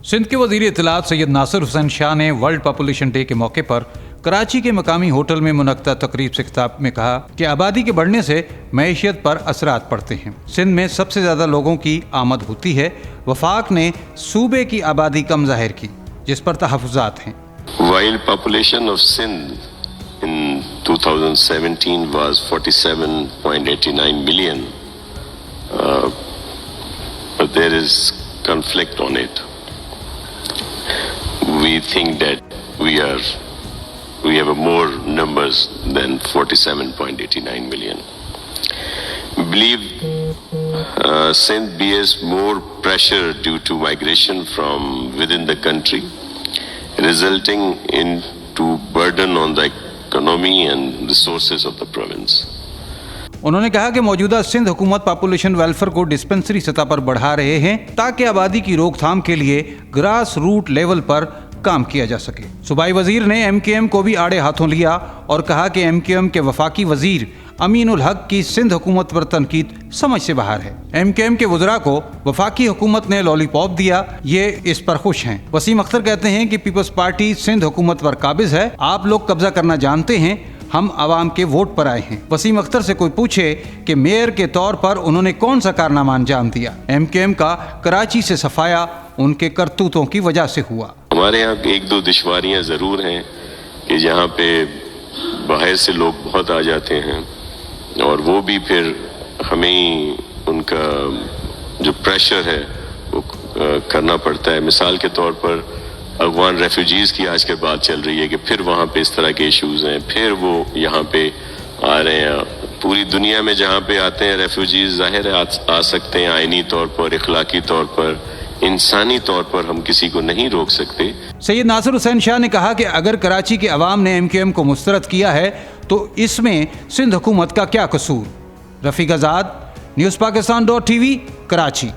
सिंध के वजीर इत्तलात सैयद नासिर हुसैन शाह ने वर्ल्ड पॉपुलेशन डे के मौके पर कराची के मकामी होटल में मुनक्कदा तकरीब से खिताब में कहा कि आबादी के बढ़ने से मईशत पर असरात पड़ते हैं। सिंध में सबसे ज़्यादा लोगों की आमद होती है। वफाक ने सूबे की आबादी कम ज़ाहिर की, जिस पर तहफ़्फ़ुज़ात हैं। While population of Sindh in 2017 was 47.89 million, but there is conflict on it. We think that we have more numbers than 47.89 million. We believe Sindh bears more pressure due to migration from within the country, resulting into burden on the economy and resources of the province. उन्होंने कहा कि मौजूदा सिंध हुकूमत population welfare को dispensary सतह पर बढ़ा रहे हैं ताकि आबादी की रोकथाम के लिए ग्रास रूट लेवल पर काम किया जा सके। सूबाई वजीर ने MKM को भी आड़े हाथों लिया और कहा कि MKM के वफाकी वजीर अमीन उल हक की सिंध हुकूमत पर तनकीद समझ से बाहर है। MKM के वज़रा को वफाकी हुकूमत ने लॉलीपॉप दिया, ये इस पर खुश हैं। वसीम अख्तर कहते हैं कि पीपल्स पार्टी सिंध हुकूमत पर काबिज है। आप लोग कब्जा करना जानते हैं, हम आवाम के वोट पर आए हैं। वसीम अख्तर से कोई पूछे कि मेयर के तौर पर उन्होंने कौन सा कारनामा अंजाम दिया। MKM का कराची से सफाया उनके करतूतों की वजह से हुआ। हमारे यहाँ एक दो दुश्वारियाँ ज़रूर हैं कि जहाँ पे बाहर से लोग बहुत आ जाते हैं और वो भी फिर हमें ही उनका जो प्रेशर है वो करना पड़ता है। मिसाल के तौर पर अफगान रेफ्यूजीज़ की आज के बात चल रही है कि फिर वहाँ पे इस तरह के इश्यूज़ हैं, फिर वो यहाँ पे आ रहे हैं। पूरी दुनिया में जहाँ पे आते हैं रेफ्यूजीज़ ज़ाहिर है आ सकते हैं। आइनी तौर पर, इखलाकी तौर पर, इंसानी तौर पर हम किसी को नहीं रोक सकते। सैयद नासिर हुसैन शाह ने कहा कि अगर कराची के अवाम ने MKM को मुस्तरद किया है तो इसमें सिंध हुकूमत का क्या कसूर। रफ़ीक आज़ाद, न्यूज़ पाकिस्तान.TV, कराची।